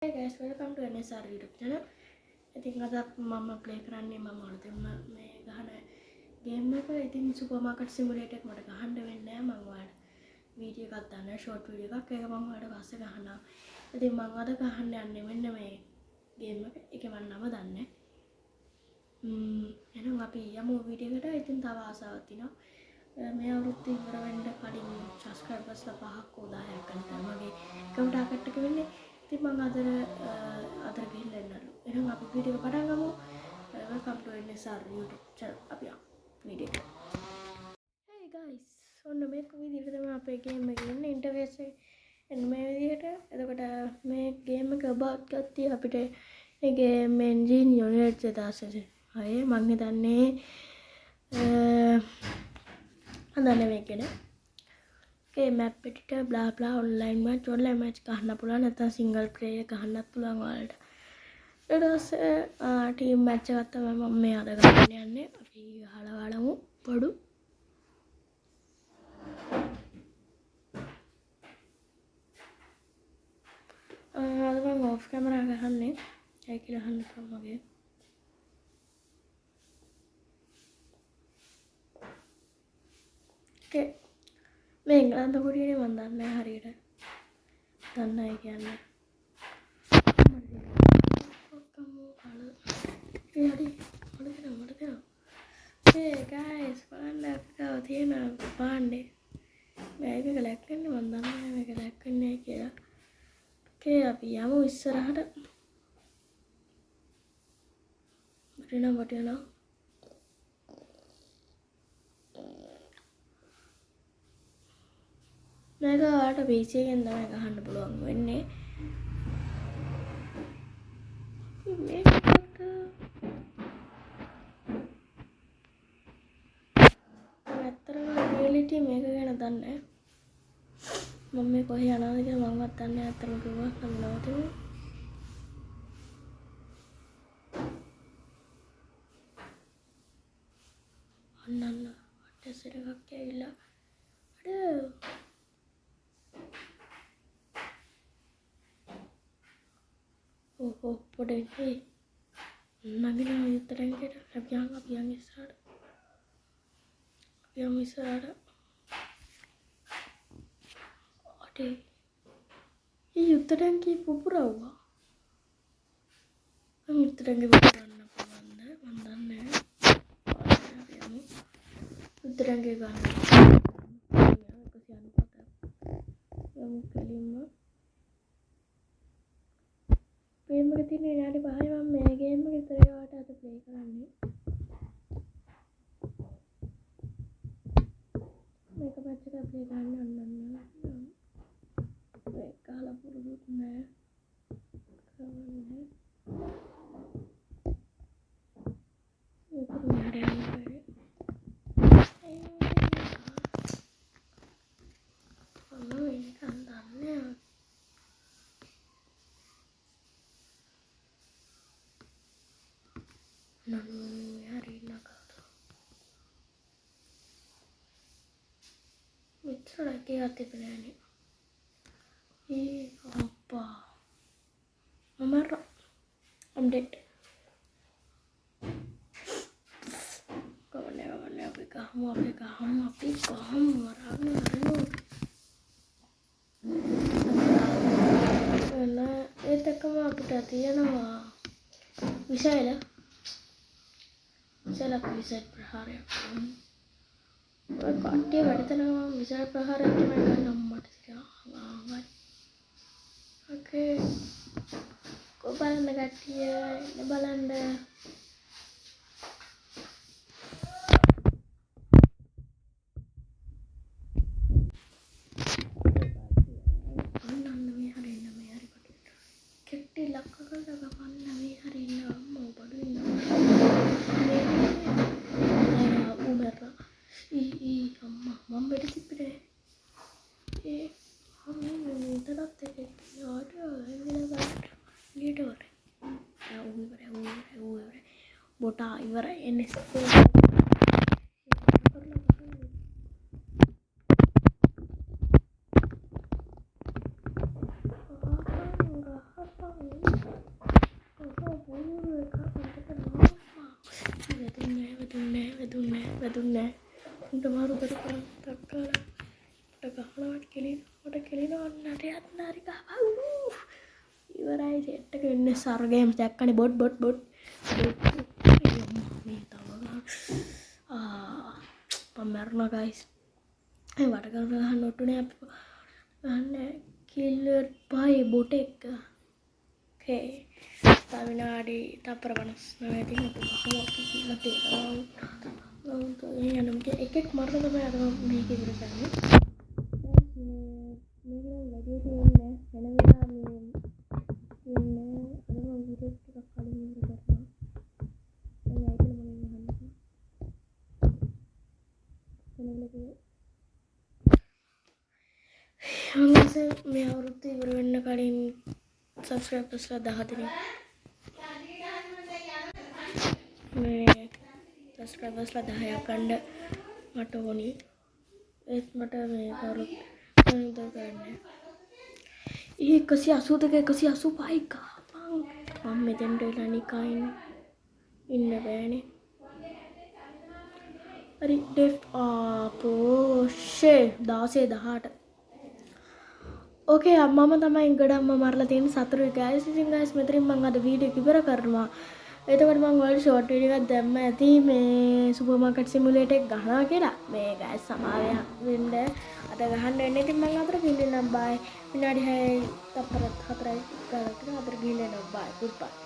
Hey guys, welcome to NSR YouTube channel. ඉතින් අද මම ප්ලේ කරන්නේ මම අලුතෙන්ම මේ ගහන ගේම් එක. ඉතින් සුපර්මාකට් සිමුලේටර් එක මට ගහන්න වෙන්නේ නැහැ. මම ඔයාලට වීඩියෝ එකක් දාන්න ෂෝට් වීඩියෝ එකක්. ඒක මම ඔයාලට පස්සේ ගහනවා. ඉතින් මම අද ගහන්න යන්නේ මෙන්න මේ ගේම් එක. ඒකේ මම නම දන්නේ. එහෙනම් අපි යමු වීඩියෝ එකට. ඉතින් තව ආසාවක් තියෙනවා. මේ අවුරුද්ද ඉවර වෙන්න කලින් subscribers 5ක් හෝ 10ක් ගන්න මගේ account ටාගට් එක වෙන්නේ. ඉතින් මම අතර ගිහිල්ලා එන්නලු. එහෙනම් අපි වීඩියෝ එක පටන් ගමු. Welcome to NSR YouTube channel. අපි වීඩියෝ එක. Hey guys, ඔන්න මේක විදිහට තමයි අපේ ගේම් එකේ ඉන්නේ ඉන්ටර්ෆේස් එක. එන්න මේ විදිහට. එතකොට මේ ගේම් එක about ගත්තී අපිට මේ ගේම් එන්ජින් යුනිට් 2000. හරි මම හිතන්නේ අදන්නේ මේකනේ. Okay, map editor blah blah online match ගහන්න පුළුවන් නැත්නම් single player ගහන්නත් පුළුවන් ඔයාලට. ඊට පස්සේ team match එකක් තමයි මම මේ අද ගන්න යන්නේ. අපි ගහලා බලමු පොඩු. අද මම off camera ගහන්නේ. ඒක ගහන්න පුළුවන් මගේ. Okay. මේ ඉංග්‍රීසි පොඩිනේ මම දන්නේ හරියට. දන්නයි කියන්නේ. Hey guys, බලන්න අපිට තියෙන පාණ්ඩේ. මේක ලැක්කන්නේ මම දන්නේ මේක ලැක්කන්නේ කියලා. Okay, අපි යමු ඉස්සරහට. වටිනා මේක ඔයාලට PC එකෙන් තමයි ගහන්න පුළුවන් වෙන්නේ. මේකට ඇත්තටම රියැලිටි මේක ගැන දන්නේ මම මේ කොහේ යනවද කියලා මමවත් දන්නේ ඇත්තටම කිව්වොත් නම් නවතිමු. අන්න ටෙස්ට් එකක් ඇවිල්ලා පොඩේ නගිනා යුද්ධරංගයට අපි යන් ඉස්සරහට. අපි යමු ඉස්සරහට. අඩේ මේ යුද්ධරංගේ පුපුරවුවා. මම යුද්ධරංගේ පුපුරන්න පුළුවන්ද මම දන්නේ නැහැ. අපි යමු යුද්ධරංගේ ගන්න. යමු කෙලින්ම ගේම් එක තියෙන විනාඩි 5යි මම මේ ගේම් එක විතරේ ඔයාලට අද ප්ලේ කරන්නේ. මේක මැච් එක ප්ලේ කරන්න ඕන. ඒක කාලා පුරුදුත් නෑ. කරන්නේ. ඒක විනාඩි 5යි. Lagi hati penyanyi. Apa? Mama update. Kawan apa kamu marahnya. Karena itu kamu apa tadi ya nama? Bisa ya? Bisa lah bisa berhari. කට්ටිය වැඩ තනවා විශාල ප්‍රහාරයක් තමයි ගන්න මට තියනවා. ඕකේ. බලන්න කට්ටිය බලන්න. අන්න මේ හරි කොට. කෙට්ටි ලක්ක කරලා ගමන්න මේ හරි ඉන්න අම්මෝ බඩු ඉන්නවා. අම්මා මම බෙඩ තිබ්බේ අම්මා මෙතනත් එකක් යාට එන්න ගන්න ඊට වර බොටා ඉවරයි එන්නේ වැදුන්නේ නැහැ. උන්ට මාරු කරපන් තක්කාලා. මට ගහනවට කෙලිනවා නටයත් නාරි ගහපන්. ඉවරයි සෙට් එක වෙන්නේ සර ගේම්ස් දැක්කනේ බොට් මේ තව මම මරනවා ගයිස්. ඒ වට කරන ගහන්න ඔට්ටුනේ අපි ගහන්න කිල්ලර් පහේ බොට් එක. ඕකේ. තව විනාඩි තප්පර 59 තියෙන අපි ගහමු අපි කියලා තේරෙනවා. යනම් එකෙක් මරන තමයි අර මේක ඉවර කරන්නේ. මේක නම් වැඩි තියෙන්නේ වෙන වෙලා මේ ඉන්නේ අර මම වීඩියෝ ටිකක් කලින් ඉවර කරනවා. දැන් ඇයිද මම අහන්නේ. මේ අවුරුද්ද ඉවර වෙන්න කලින් සබ්ස්ක්‍රයිබර්ස්ලා 10 දෙනෙක් මේ සබ්ස්ක්‍රයිබර්ස්ලා 10ක් ගන්න මට ඕනි. ඒත් මට මේ කවුරුත් උදව් කරන්නේ. 182 185 ගහපන්. මම මෙතෙන්ට වෙලා නිකන් ඉන්න බෑනේ. හරි ඩෙෆ් පෝෂේ 16 18. ඕකේ මම තමයි ගඩම්ම මරලා තියෙන සතුරුයි ගයිස්. ඉතින් ගයිස් මෙතනින් මම අද වීඩියෝ එක ඉවර කරනවා. එතකොට මම ඔයාලට ෂෝට් වීඩියෝ එකක් දැම්ම ඇති මේ සුපර් මාකට් සිමුලේටර් එක ගහනවා කියලා. මේ ගයිස් සමාවෙ වෙන්න අද ගහන්න වෙන්නේ. ඉතින් මම අතර ගිහින් එන්නම් බයි. විනාඩි 6යි තප්පර 4යි ගානකට අතර ගිහින් එන්නම් බයි. ගුඩ් බයි.